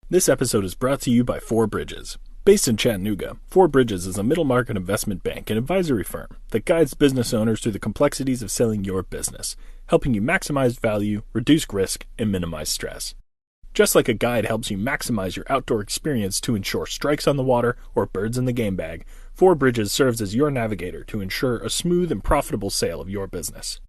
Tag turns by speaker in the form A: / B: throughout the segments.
A: This episode is brought to you by Four Bridges. Based in Chattanooga, Four Bridges is a middle market investment bank and advisory firm that guides business owners through the complexities of selling your business, helping you maximize value, reduce risk, and minimize stress. Just like a guide helps you maximize your outdoor experience to ensure strikes on the water or birds in the game bag, Four Bridges serves as your navigator to ensure a smooth and profitable sale of your business.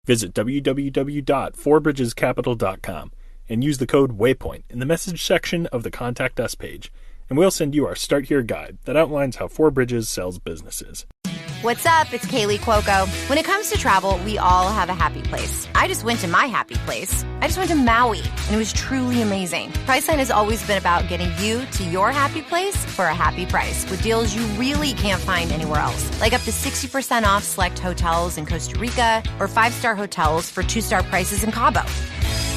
A: Visit www.fourbridgescapital.com and use the code WAYPOINT in the message section of the Contact Us page, and we'll send you our Start Here guide that outlines how Four Bridges sells businesses.
B: What's up? It's Kaylee Cuoco. When it comes to travel, we all have a happy place. I just went to my happy place. I just went to Maui, and it was truly amazing. Priceline has always been about getting you to your happy place for a happy price with deals you really can't find anywhere else. Like up to 60% off select hotels in Costa Rica or 5-star hotels for 2-star prices in Cabo.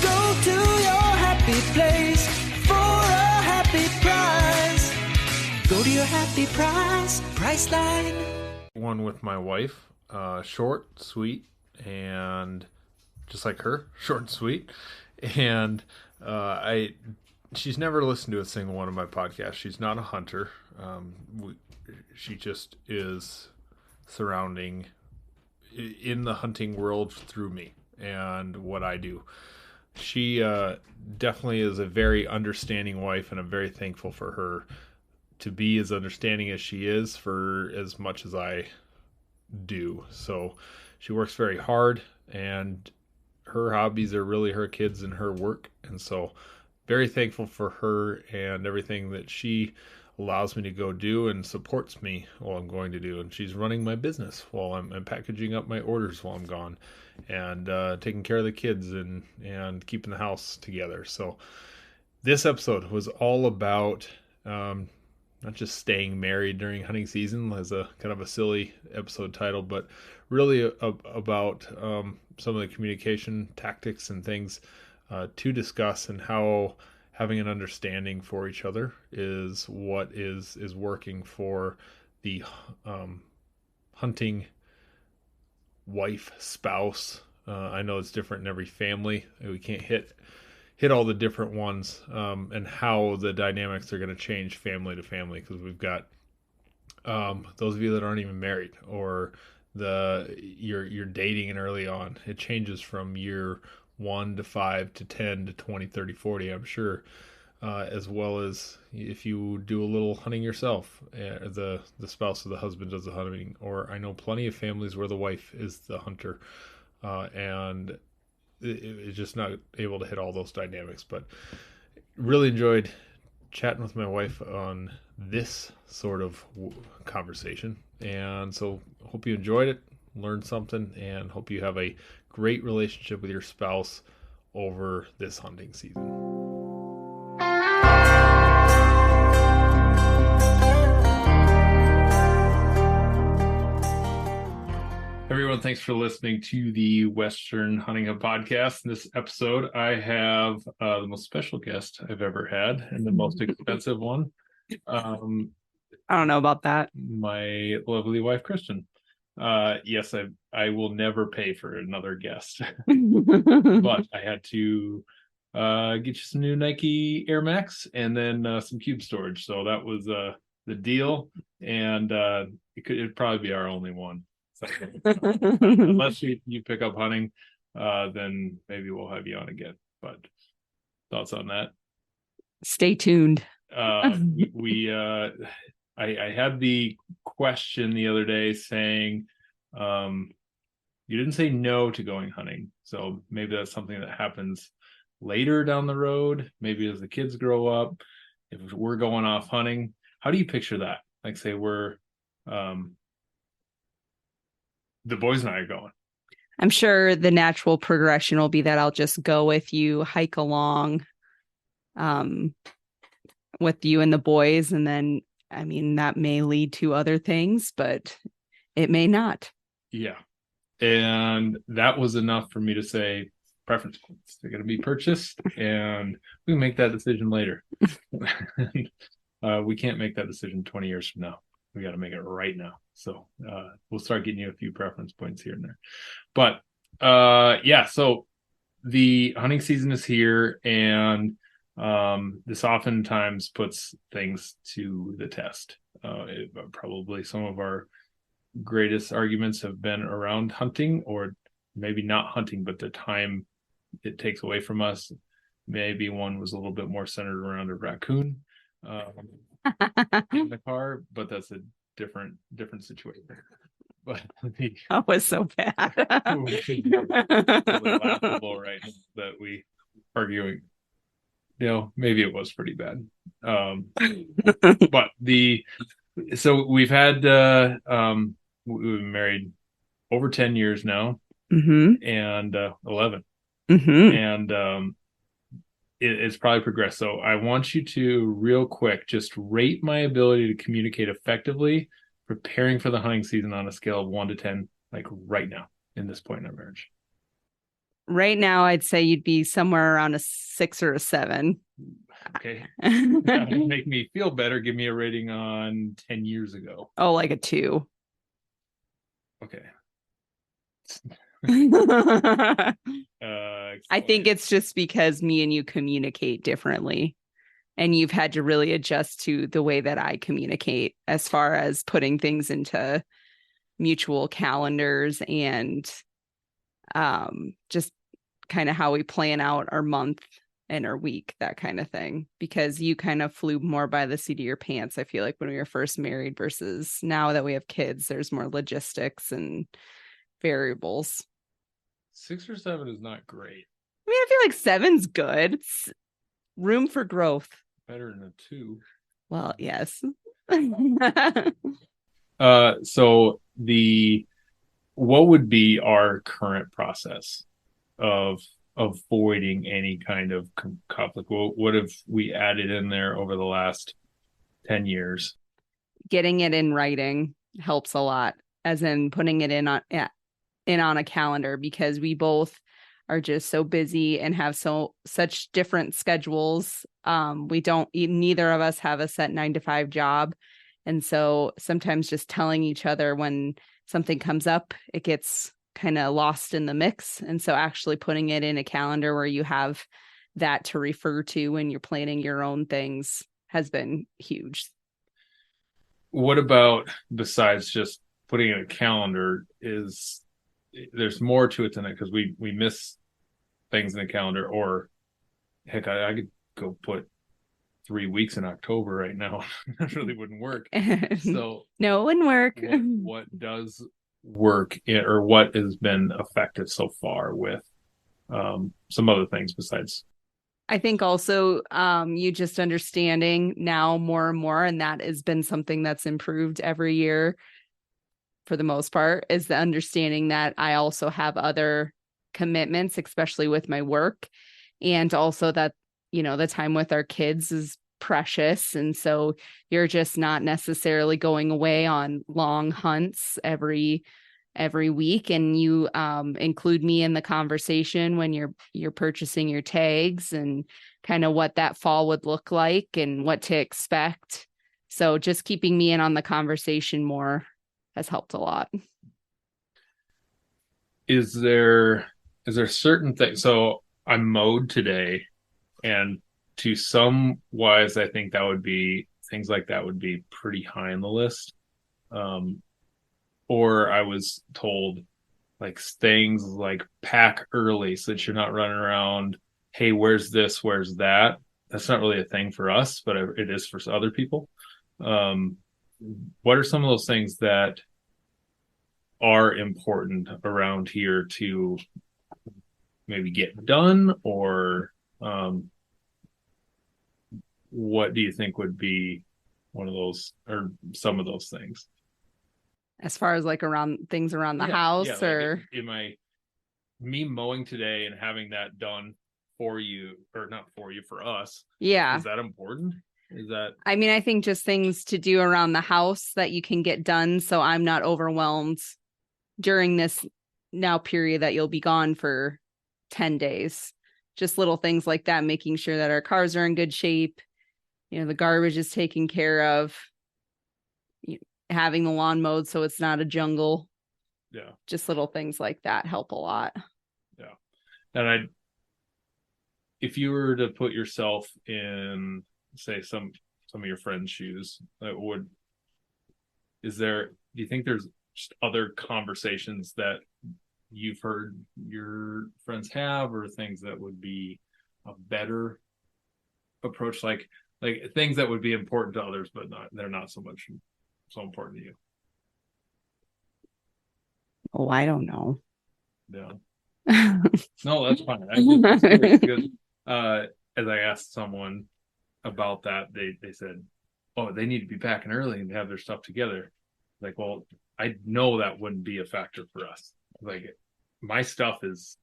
C: Go to your happy place for a happy price. Go to your happy price, Priceline.
D: One with my wife, short, sweet, and just like her, short and sweet. And she's never listened to a single one of my podcasts. She's not a hunter. She just is surrounding in the hunting world through me and what I do. She definitely is a very understanding wife, and I'm very thankful for her to be as understanding as she is for as much as I do. So she works very hard, and her hobbies are really her kids and her work. And so very thankful for her and everything that she allows me to go do and supports me while I'm going to do. And she's running my business while I'm packaging up my orders while I'm gone, and taking care of the kids and keeping the house together. So this episode was all about not just staying married during hunting season as a kind of a silly episode title, but really about some of the communication tactics and things to discuss, and how having an understanding for each other is what is working for the hunting wife, spouse. I know it's different in every family. We can't hit all the different ones, and how the dynamics are going to change family to family, because we've got those of you that aren't even married, or you're dating and early on. It changes from year 1 to 5 to 10 to 20, 30, 40, I'm sure, as well as if you do a little hunting yourself, the spouse or the husband does the hunting. Or I know plenty of families where the wife is the hunter, and it's just not able to hit all those dynamics. But really enjoyed chatting with my wife on this sort of conversation, and so hope you enjoyed it, learned something, and hope you have a great relationship with your spouse over this hunting season. Everyone, thanks for listening to the Western Hunting Hub podcast. In this episode, I have the most special guest I've ever had, and the most expensive one.
E: I don't know about that.
D: My lovely wife, Kristen. Yes, I will never pay for another guest, but I had to get you some new Nike Air Max and then some cube storage. So that was the deal, and it'd probably be our only one. So, unless you pick up hunting, then maybe we'll have you on again. But thoughts on that?
E: Stay tuned.
D: I had the question the other day saying, you didn't say no to going hunting. So maybe that's something that happens later down the road, maybe as the kids grow up, if we're going off hunting. How do you picture that? Like, say we're, the boys and I are going.
E: I'm sure the natural progression will be that I'll just go with you, hike along with you and the boys. And then, I mean, that may lead to other things, but it may not.
D: Yeah. And that was enough for me to say preference points. They're going to be purchased, and we can make that decision later. We can't make that decision 20 years from now. We got to make it right now. So we'll start getting you a few preference points here and there. But yeah, so the hunting season is here, and This oftentimes puts things to the test. Probably some of our greatest arguments have been around hunting, or maybe not hunting, but the time it takes away from us. Maybe one was a little bit more centered around a raccoon in the car, but that's a different situation. But
E: That was so bad.
D: really laughable right now that we arguing. Maybe it was pretty bad. But so we've had we've been married over 10 years now, and 11. And it's probably progressed. So I want you to real quick just rate my ability to communicate effectively preparing for the hunting season on a scale of 1 to 10, like right now in this point in our marriage.
E: Right now, I'd say you'd be somewhere around a 6 or a 7.
D: Okay. That would make me feel better. Give me a rating on 10 years ago.
E: Oh, like a 2.
D: Okay.
E: I think it's just because me and you communicate differently, and you've had to really adjust to the way that I communicate as far as putting things into mutual calendars and just kind of how we plan out our month and our week, that kind of thing, because you kind of flew more by the seat of your pants. I feel like when we were first married versus now that we have kids, there's more logistics and variables.
D: 6 or 7 is not great.
E: I mean, I feel like 7's good. It's room for growth.
D: Better than a 2.
E: Well, yes.
D: So what would be our current process of avoiding any kind of conflict? What have we added in there over the last 10 years?
E: Getting it in writing helps a lot, as in putting it in on a calendar, because we both are just so busy and have such different schedules. Neither of us have a set 9-to-5 job. And so sometimes just telling each other when something comes up, it gets kind of lost in the mix. And so actually putting it in a calendar where you have that to refer to when you're planning your own things has been huge.
D: What about, besides just putting in a calendar, there's more to it than that, because we miss things in the calendar, or heck, I could go put 3 weeks in October right now. That really wouldn't work. So
E: no, it wouldn't work.
D: What does work, or what has been effective so far with some other things besides?
E: I think also you just understanding now more and more, and that has been something that's improved every year for the most part, is the understanding that I also have other commitments, especially with my work, and also that, the time with our kids is precious. And so you're just not necessarily going away on long hunts every week, and you include me in the conversation when you're purchasing your tags and kind of what that fall would look like and what to expect. So just keeping me in on the conversation more has helped a lot.
D: Is there certain things? So I mowed today, and to some wise, I think things like that would be pretty high on the list. Or I was told like things like pack early so that you're not running around, hey, where's this, where's that? That's not really a thing for us, but it is for other people. What are some of those things that are important around here to maybe get done, or what do you think would be one of those, or some of those things?
E: As far as like things around the house, or
D: me mowing today and having that done for you, or not for you, for us.
E: Yeah.
D: Is that important?
E: I mean, I think just things to do around the house that you can get done, so I'm not overwhelmed during this now period that you'll be gone for 10 days. Just little things like that, making sure that our cars are in good shape, the garbage is taken care of, having the lawn mowed so it's not a jungle.
D: Yeah.
E: Just little things like that help a lot.
D: Yeah. And if you were to put yourself in, say, some of your friends' shoes, do you think there's just other conversations that you've heard your friends have, or things that would be a better approach, like things that would be important to others but they're not so important to you?
E: Oh, I don't know.
D: Yeah. No, that's fine. That's very good. As I asked someone about that, they said, oh, they need to be packing early and have their stuff together. Like, well, I know that wouldn't be a factor for us. Like, my stuff is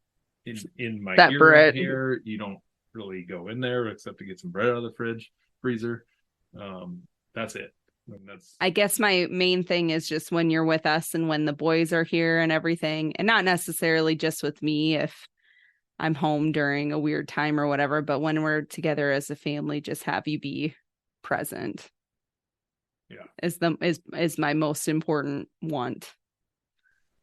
D: in my ear right here. You don't really go in there except to get some bread out of the freezer. That's it.
E: I guess my main thing is just when you're with us and when the boys are here and everything, and not necessarily just with me if I'm home during a weird time or whatever, but when we're together as a family, just have you be present.
D: Yeah.
E: Is my most important want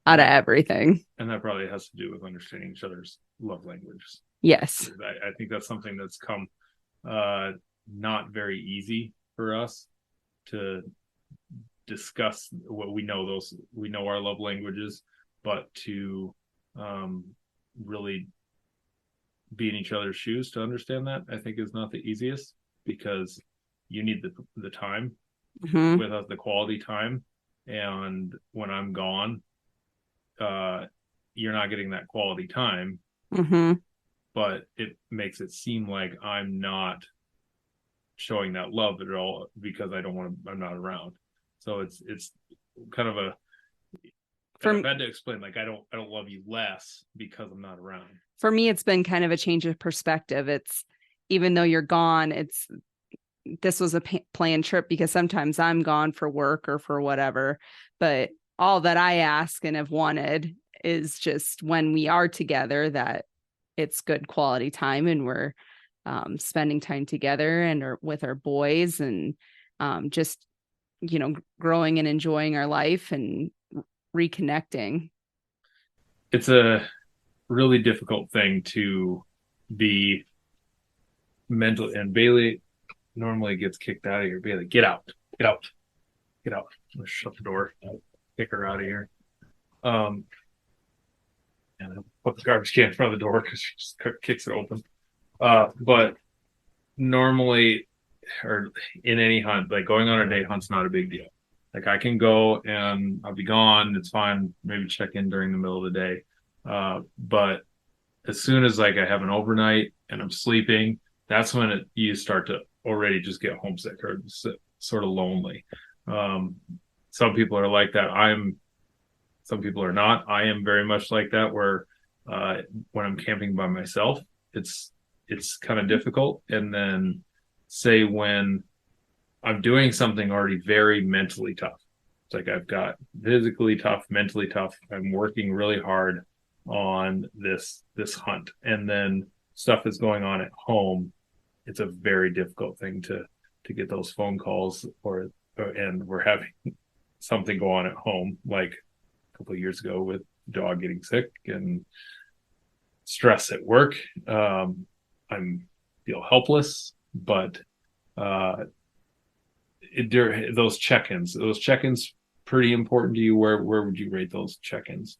E: out of everything.
D: And that probably has to do with understanding each other's love languages.
E: Yes.
D: I think that's something that's come not very easy for us to discuss. What we know our love languages, but to really be in each other's shoes to understand that, I think, is not the easiest, because you need the time with us, the quality time. And when I'm gone, you're not getting that quality time, but it makes it seem like I'm not showing that love at all because I'm not around. So it's kind of I've had to explain, like, I don't love you less because I'm not around.
E: For me, it's been kind of a change of perspective. It's, even though you're gone, this was a planned trip, because sometimes I'm gone for work or for whatever, but all that I ask and have wanted is just when we are together, that it's good quality time and we're spending time together and with our boys, and just, growing and enjoying our life and reconnecting.
D: It's a really difficult thing to be mental, and Bailey normally gets kicked out of here. Bailey, get out. Let's shut the door. Kick her out of here. And I'll put the garbage can in front of the door because she just kicks it open. But normally, or in any hunt, like going on a day hunt's not a big deal. Like, I can go and I'll be gone. It's fine. Maybe check in during the middle of the day. But as soon as, like, I have an overnight and I'm sleeping, that's when you start to already just get homesick or sort of lonely. Some people are like that. Some people are not. I am very much like that, where when I'm camping by myself, it's kind of difficult. And then, say, when I'm doing something already very mentally tough, it's like I've got physically tough, mentally tough, I'm working really hard on this hunt, and then stuff is going on at home, it's a very difficult thing to get those phone calls, and we're having something go on at home, like a couple of years ago with dog getting sick and stress at work. I feel helpless, but those check-ins pretty important to you. Where would you rate those check-ins?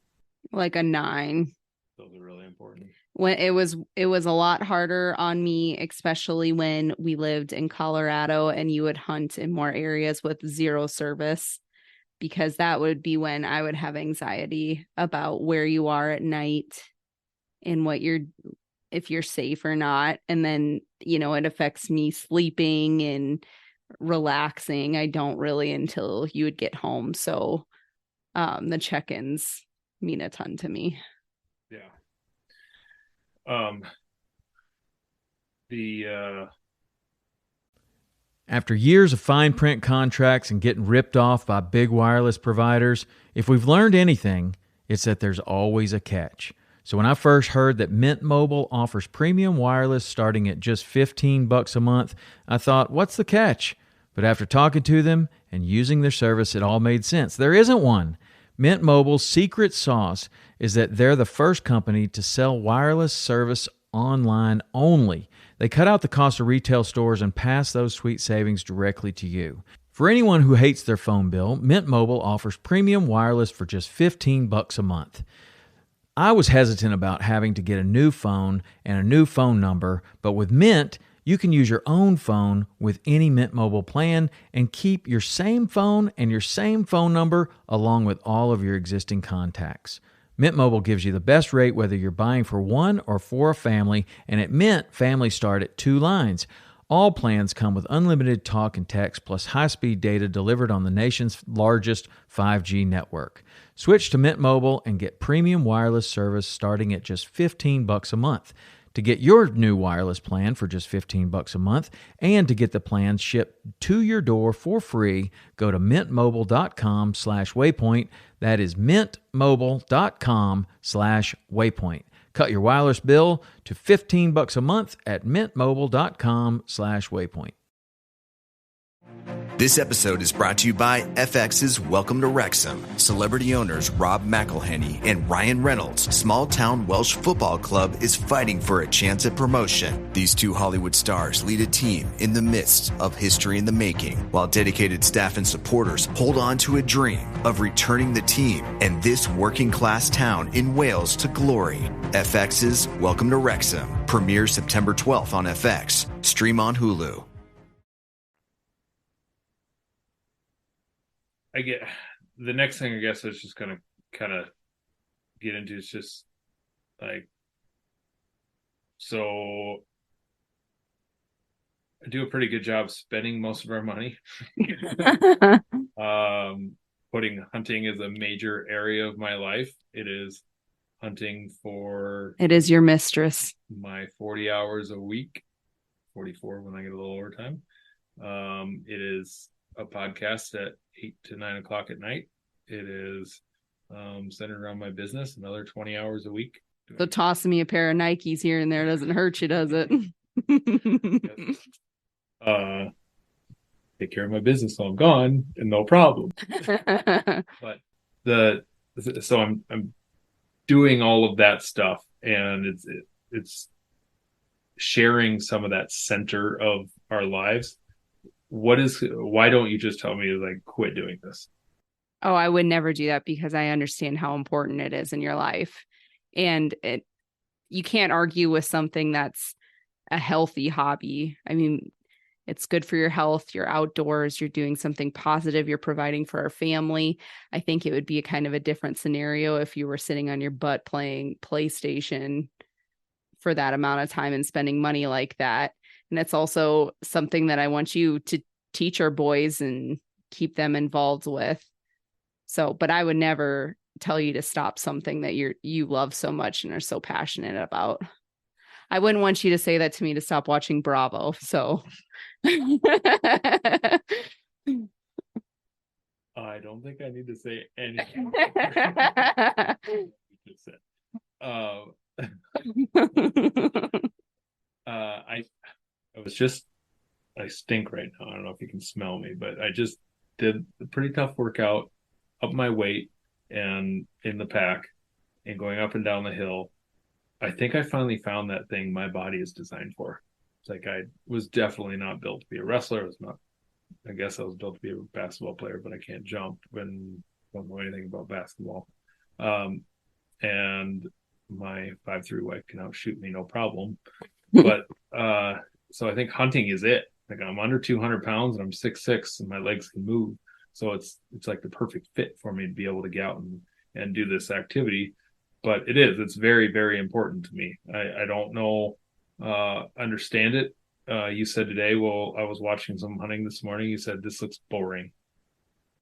E: Like a 9.
D: Those are really important.
E: When it was a lot harder on me, especially when we lived in Colorado and you would hunt in more areas with zero service, because that would be when I would have anxiety about where you are at night and if you're safe or not. And then, it affects me sleeping and relaxing. I don't really until you would get home. So the check-ins mean a ton to me.
D: Yeah.
F: After years of fine print contracts and getting ripped off by big wireless providers, if we've learned anything, it's that there's always a catch. So when I first heard that Mint Mobile offers premium wireless starting at just $15 a month, I thought, what's the catch? But after talking to them and using their service, it all made sense. There isn't one. Mint Mobile's secret sauce is that they're the first company to sell wireless service online only. They cut out the cost of retail stores and pass those sweet savings directly to you. For anyone who hates their phone bill, Mint Mobile offers premium wireless for just $15 a month. I was hesitant about having to get a new phone and a new phone number, but with Mint, you can use your own phone with any Mint Mobile plan and keep your same phone and your same phone number along with all of your existing contacts. Mint Mobile gives you the best rate whether you're buying for one or for a family, and at Mint, families start at 2 lines. All plans come with unlimited talk and text plus high-speed data delivered on the nation's largest 5G network. Switch to Mint Mobile and get premium wireless service starting at just $15 a month. To get your new wireless plan for just $15 a month and to get the plans shipped to your door for free, go to mintmobile.com/waypoint. That is mintmobile.com/waypoint. Cut your wireless bill to $15 a month at mintmobile.com/waypoint.
G: This episode is brought to you by FX's Welcome to Wrexham. Celebrity owners Rob McElhenney and Ryan Reynolds' small-town Welsh football club is fighting for a chance at promotion. These two Hollywood stars lead a team in the midst of history in the making, while dedicated staff and supporters hold on to a dream of returning the team and this working-class town in Wales to glory. FX's Welcome to Wrexham premieres September 12th on FX. Stream on Hulu.
D: I get the next thing I guess I was just going to kind of get into is just like, so I do a pretty good job spending most of our money. Putting hunting as a major area of my life. It is hunting for...
E: It is your mistress.
D: My 40 hours a week, 44 when I get a little overtime. It is a podcast at 8 to 9 o'clock at night. It is centered around my business, another 20 hours a week.
E: So tossing me a pair of Nikes here and there doesn't hurt you, does it?
D: Take care of my business while I'm gone, and no problem. But so I'm doing all of that stuff, and it's sharing some of that center of our lives. Why don't you just tell me to like quit doing this?
E: Oh, I would never do that because I understand how important it is in your life. And you can't argue with something that's a healthy hobby. I mean, it's good for your health. You're outdoors. You're doing something positive. You're providing for our family. I think it would be a kind of a different scenario if you were sitting on your butt playing PlayStation for that amount of time and spending money like that. And it's also something that I want you to teach our boys and keep them involved with. So, but I would never tell you to stop something that you love so much and are so passionate about. I wouldn't want you to say that to me to stop watching Bravo. So
D: I don't think I need to say anything. I stink right now. I don't know if you can smell me, but I just did a pretty tough workout, up my weight and in the pack and going up and down the hill. I think I finally found that thing my body is designed for. It's like I was definitely not built to be a wrestler. I guess I was built to be a basketball player, but I can't jump and don't know anything about basketball. And my 5'3" wife can outshoot me, no problem. But so I think hunting is it. Like I'm under 200 pounds and I'm 6'6" and my legs can move. So it's like the perfect fit for me to be able to get out and do this activity. But it's very, very important to me. I don't know, understand it. You said today, well, I was watching some hunting this morning. You said, this looks boring.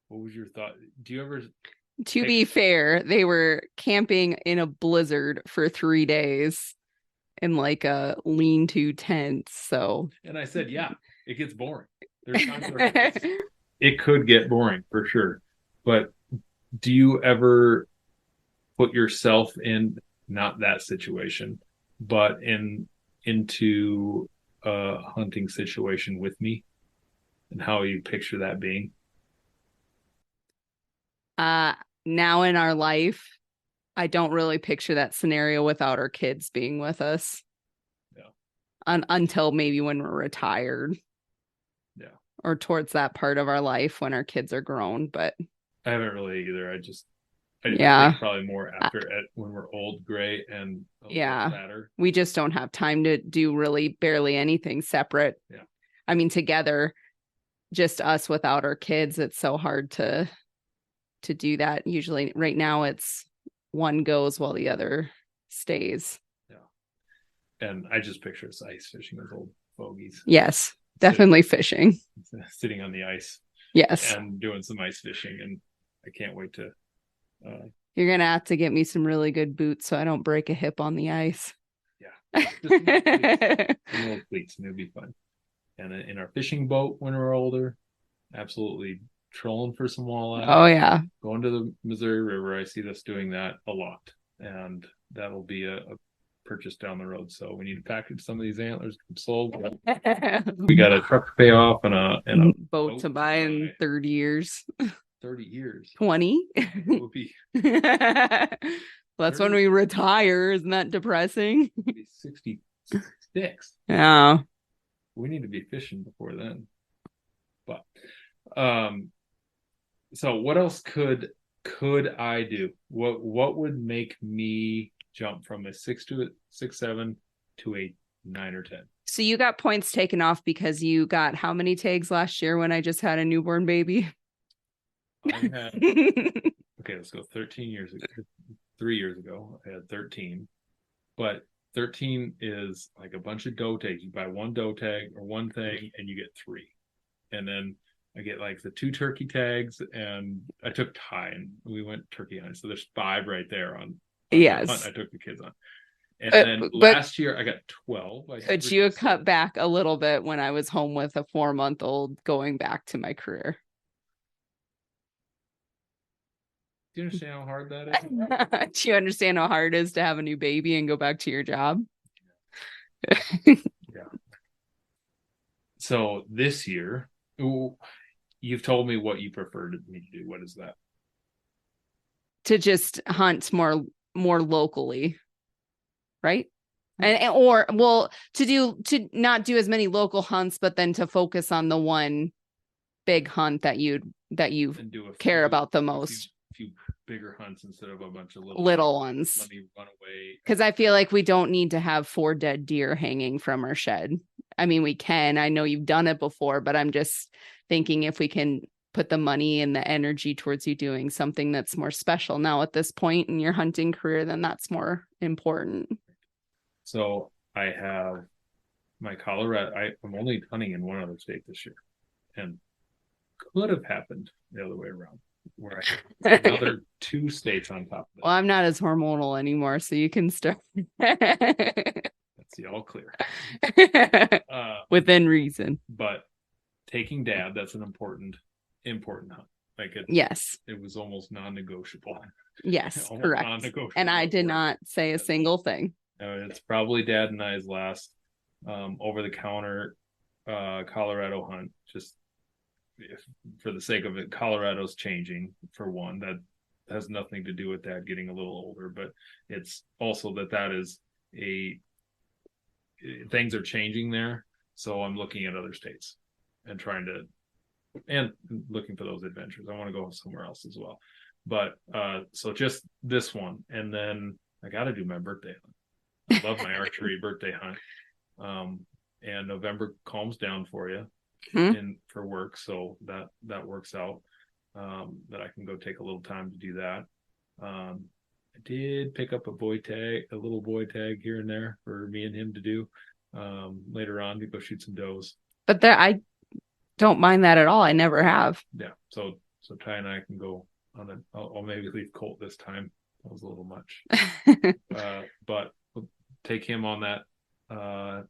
D: What was your thought? Do you ever...
E: To be fair, they were camping in a blizzard for 3 days in like a lean-to tent. So,
D: and I said, yeah, it gets boring. There's times where it could get boring for sure. But do you ever put yourself in not that situation, but into a hunting situation with me, and how you picture that being?
E: Now in our life, I don't really picture that scenario without our kids being with us. until maybe when we're retired.
D: Yeah.
E: Or towards that part of our life when our kids are grown. But
D: I haven't really either. I
E: Yeah.
D: think probably more after when we're old, gray, and a little
E: Yeah.
D: fatter.
E: We just don't have time to do really barely anything separate.
D: Yeah.
E: I mean, together, just us without our kids, it's so hard to do that. Usually right now it's one goes while the other stays.
D: Yeah. And I just picture us ice fishing with old fogies.
E: Yes, definitely fishing.
D: Sitting on the ice.
E: Yes.
D: And doing some ice fishing. And I can't wait to.
E: You're going to have to get me some really good boots so I don't break a hip on the ice.
D: Yeah. Just some old cleats, and it'll be fun. And in our fishing boat when we're older, absolutely trolling for some walleye.
E: Oh, yeah.
D: Going to the Missouri River. I see us doing that a lot. And that'll be a purchase down the road. So we need to package some of these antlers sold. We got a truck to pay off and a
E: boat to buy in 30 years.
D: 30 years.
E: 20.
D: Would be
E: That's when we retire. Isn't that depressing?
D: 66.
E: Yeah.
D: We need to be fishing before then. But so what else could I do? What would make me jump from a 6'7" to a 9 or 10?
E: So you got points taken off because you got how many tags last year when I just had a newborn baby?
D: Okay, let's go 13 years ago. 3 years ago, I had 13. But 13 is like a bunch of doe tags. You buy one doe tag or one thing and you get 3. And then I get like the 2 turkey tags, and I took Ty and we went turkey hunting. So there's 5 right there on
E: yes.
D: the hunt I took the kids on. And then last year I got 12.
E: Could you have cut back a little bit when I was home with a 4-month-old going back to my career?
D: Do you understand how hard that is?
E: Do you understand how hard it is to have a new baby and go back to your job?
D: Yeah. So this year, you've told me what you prefer me to do. What is that?
E: To just hunt more locally, right? To not do as many local hunts, but then to focus on the one big hunt that you care about the most.
D: A few bigger hunts instead of a bunch of
E: little ones.
D: Let me run away.
E: Because I feel like we don't need to have 4 dead deer hanging from our shed. I mean, we can. I know you've done it before, but I'm just thinking if we can put the money and the energy towards you doing something that's more special now at this point in your hunting career, then that's more important.
D: So I have my Colorado. I'm only hunting in one other state this year, and could have happened the other way around, where I have another 2 states on top of it.
E: Well, I'm not as hormonal anymore, so you can start.
D: That's the all clear.
E: Within reason.
D: But taking Dad, that's an important hunt. Like
E: yes,
D: it was almost non-negotiable.
E: Yes, correct. Non-negotiable. And I did not say a single thing.
D: It's probably Dad and I's last over-the-counter Colorado hunt. Just for the sake of it, Colorado's changing for one. That has nothing to do with Dad getting a little older, but it's also that is things are changing there. So I'm looking at other states and looking for those adventures. I want to go somewhere else as well. But so just this one, and then I got to do my birthday hunt. I love my archery birthday hunt. And November calms down for you and for work, so that works out. That I can go take a little time to do that. I did pick up a little boy tag here and there for me and him to do later on to go shoot some does.
E: But I don't mind that at all. I never have.
D: Yeah. So Ty and I can go on it. I'll maybe leave Colt this time. That was a little much. But we'll take him on that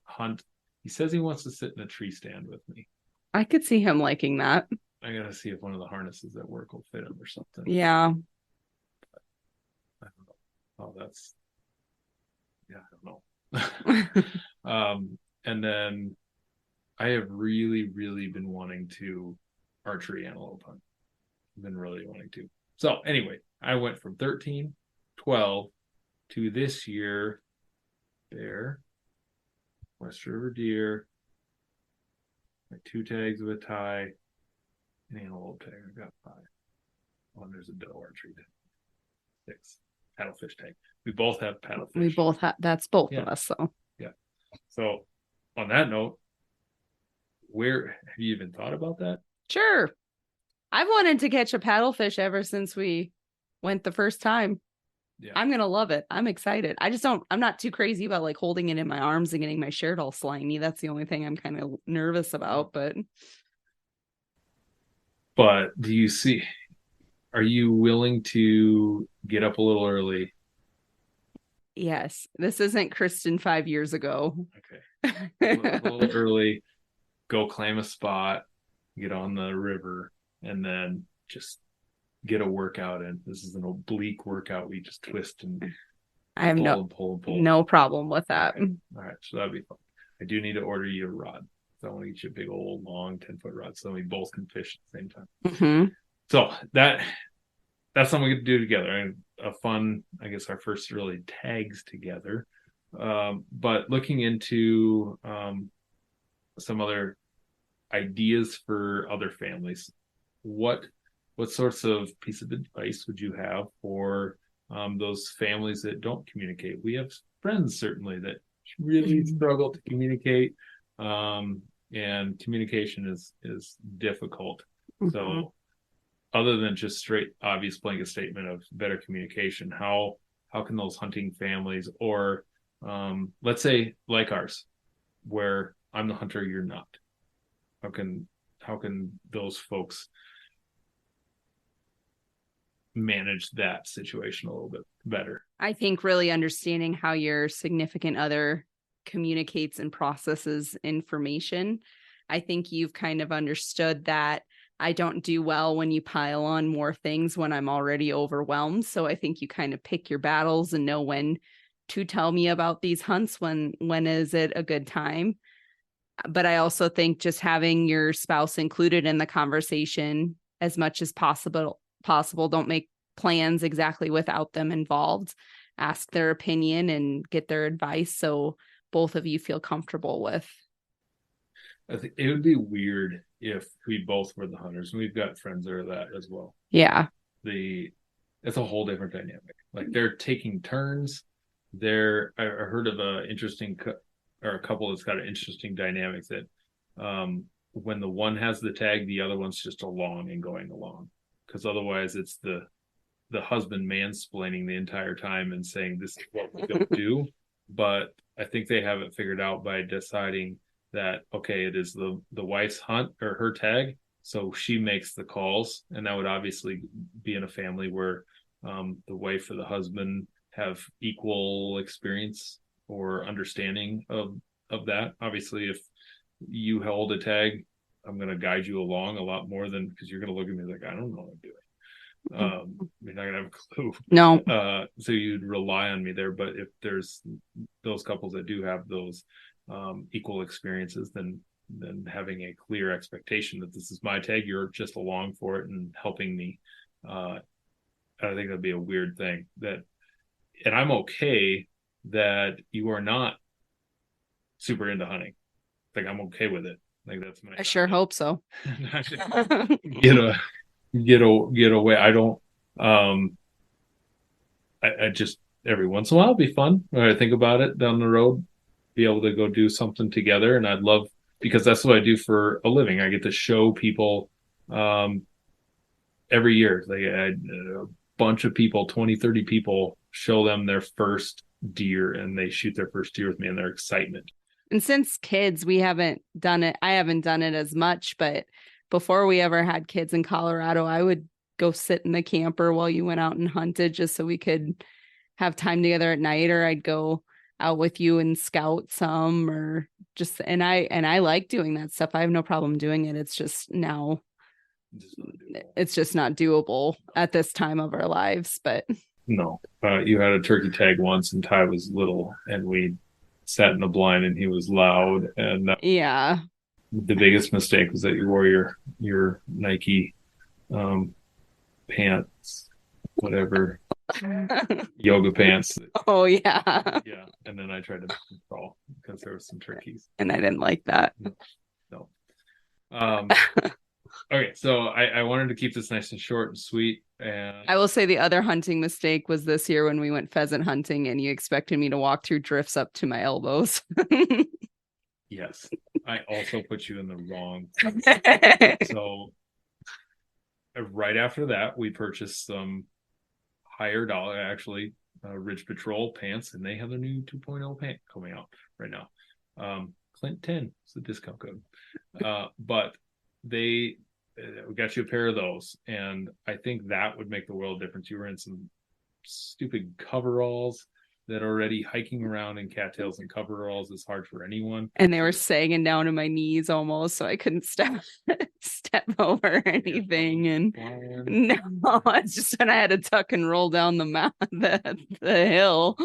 D: hunt. He says he wants to sit in a tree stand with me.
E: I could see him liking that.
D: I gotta see if one of the harnesses at work will fit him or something.
E: Yeah.
D: I don't know. I don't know. And then I have really, really been wanting to archery antelope hunt. I've been really wanting to. So anyway, I went from 13, 12 to this year, West River deer, my 2 tags with tie, and antelope tag. I've got 5. Oh, and there's a doe archery tag. 6. Paddlefish tag. We both have paddlefish.
E: We both have, that's both
D: Yeah.
E: of us. So
D: Yeah. So on that note, where have you even thought about that?
E: sure. I've wanted to catch a paddlefish ever since we went the first time.
D: Yeah.
E: I'm going to love it. I'm excited. I'm not too crazy about like holding it in my arms and getting my shirt all slimy. That's the only thing I'm kind of nervous about, but
D: do you see, are you willing to get up a little early?
E: yes, this isn't Kristen 5 years ago.
D: Okay. A little early, go claim a spot, get on the river, and then just get a workout in. This is an oblique workout. We just twist and
E: I have
D: pull.
E: no problem with that.
D: Okay. All right, so that'd be fun. I do need to order you a rod. So I want to get you a big old long 10-foot rod so we both can fish at the same time.
E: Mm-hmm.
D: So that's something we could do together. And a fun, I guess, our first really tags together. But looking into some other ideas for other families, what sorts of piece of advice would you have for those families that don't communicate? We have friends certainly that really struggle to communicate, and communication is difficult.
E: Mm-hmm.
D: So other than just straight obvious blanket statement of better communication, how can those hunting families, or let's say like ours, where I'm the hunter, you're not, how can those folks manage that situation a little bit better?
E: I think really understanding how your significant other communicates and processes information. I think you've kind of understood that I don't do well when you pile on more things when I'm already overwhelmed. So I think you kind of pick your battles and know when to tell me about these hunts, when is it a good time. But I also think just having your spouse included in the conversation as much as possible. Don't make plans exactly without them involved. Ask their opinion and get their advice so both of you feel comfortable with.
D: I think it would be weird if we both were the hunters, and we've got friends that are that as well.
E: Yeah.
D: It's a whole different dynamic. Like they're taking turns. I heard of a couple that's got an interesting dynamic that when the one has the tag, the other one's just along and going along, because otherwise it's the husband mansplaining the entire time and saying this is what we don't do. But I think they have it figured out by deciding that, okay, it is the wife's hunt or her tag, so she makes the calls. And that would obviously be in a family where the wife or the husband have equal experience or understanding of that. Obviously, if you hold a tag, I'm going to guide you along a lot more than, because you're going to look at me like, I don't know what I'm doing. You're not gonna have a clue.
E: No.
D: So you'd rely on me there. But if there's those couples that do have those equal experiences, then having a clear expectation that this is my tag, you're just along for it and helping me. I think that'd be a weird thing. And I'm okay that you are not super into hunting. Like I'm okay with it. Like that's my.
E: I sure hope so.
D: Get away. I don't. I just every once in a while it'd be fun when I think about it down the road, be able to go do something together. And I'd love, because that's what I do for a living. I get to show people every year. Like a bunch of people, 20, 30 people, show them their first deer, and they shoot their first deer with me, and their excitement.
E: And since kids, we haven't done it. I haven't done it as much, but before we ever had kids in Colorado, I would go sit in the camper while you went out and hunted just so we could have time together at night, or I'd go out with you and scout some, or just, and I like doing that stuff. I have no problem doing it. It's just now it's just not doable at this time of our lives. But
D: no, you had a turkey tag once, and Ty was little, and we sat in the blind, and he was loud, and
E: yeah.
D: The biggest mistake was that you wore your Nike pants, whatever, yoga pants.
E: Oh yeah.
D: Yeah, and then I tried to crawl because there was some turkeys.
E: And I didn't like that.
D: No. Okay, so I wanted to keep this nice and short and sweet. And
E: I will say the other hunting mistake was this year when we went pheasant hunting and you expected me to walk through drifts up to my elbows.
D: yes, I also put you in the wrong. So right after that, we purchased some higher dollar, actually, Ridge Patrol pants, and they have a new 2.0 pant coming out right now. Clint 10 is the discount code. But we got you a pair of those, and I think that would make the world of difference. You were in some stupid coveralls that already hiking around in cattails and coveralls is hard for anyone.
E: And they were sagging down to my knees almost, so I couldn't step over anything. And no, it's just when I had to tuck and roll down the hill.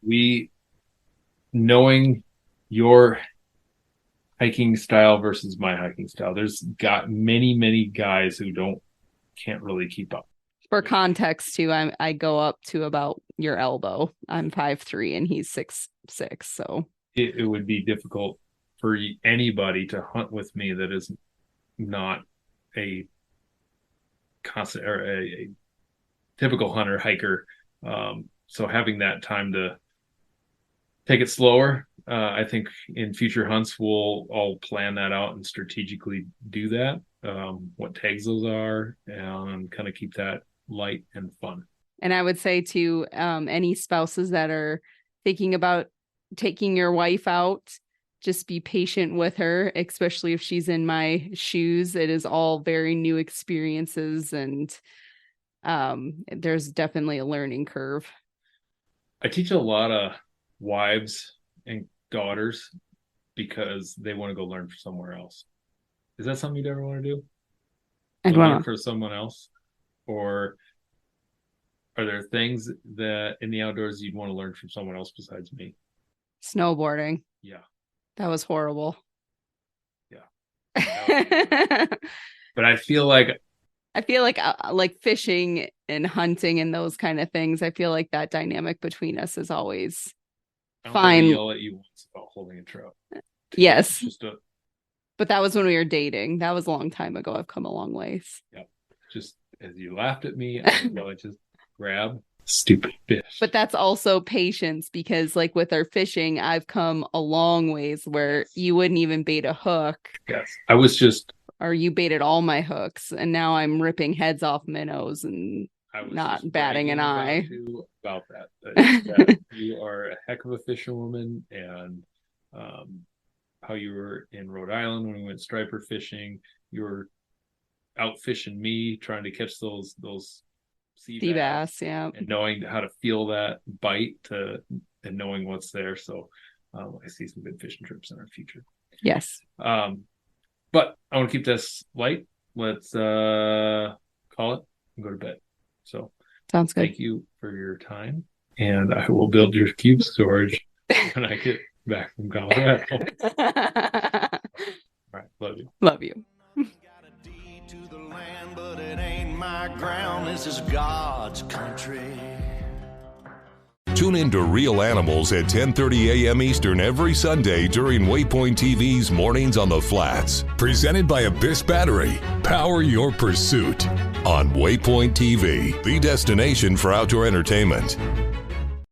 D: We, knowing your hiking style versus my hiking style, there's got many guys who can't really keep up.
E: For context too, I go up to about your elbow. I'm 5'3" and he's 6'6", so
D: it would be difficult for anybody to hunt with me that is not a constant or a typical hunter hiker. So having that time to take it slower, I think in future hunts we'll all plan that out and strategically do that. What tags those are, and kind of keep that light and fun.
E: And I would say to any spouses that are thinking about taking your wife out, just be patient with her, especially if she's in my shoes. It is all very new experiences, and there's definitely a learning curve.
D: I teach a lot of wives and daughters because they want to go learn for somewhere else. Is that something you'd ever want to do? Learn for someone else? Or are there things that in the outdoors you'd want to learn from someone else besides me?
E: Snowboarding.
D: Yeah.
E: That was horrible.
D: Yeah. But I feel like fishing and hunting and those kind of things, I feel like that dynamic between us is always fine. I yell at you once about holding a trout.
E: Yes. But that was when we were dating. That was a long time ago. I've come a long ways.
D: Yeah. Just as you laughed at me, I just grab stupid fish.
E: But that's also patience, because like with our fishing, I've come a long ways where you wouldn't even bait a hook.
D: Yes. I was just...
E: Or you baited all my hooks, and now I'm ripping heads off minnows and not batting an eye.
D: About that you are a heck of a fisherwoman, and how you were in Rhode Island when we went striper fishing, you were out fishing me, trying to catch those sea bass,
E: yeah,
D: and knowing how to feel that bite and knowing what's there. So I see some good fishing trips in our future.
E: Yes.
D: But I want to keep this light. Let's call it and go to bed. So
E: sounds good.
D: Thank you for your time, and I will build your cube storage when I get back from Colorado. All right, love you.
E: Love you.
C: Got a deed to the land, but it ain't my ground. This is God's country.
H: Tune in to Real Animals at 10:30 a.m. Eastern every Sunday during Waypoint TV's Mornings on the Flats. Presented by Abyss Battery. Power your pursuit. On Waypoint TV, the destination for outdoor entertainment.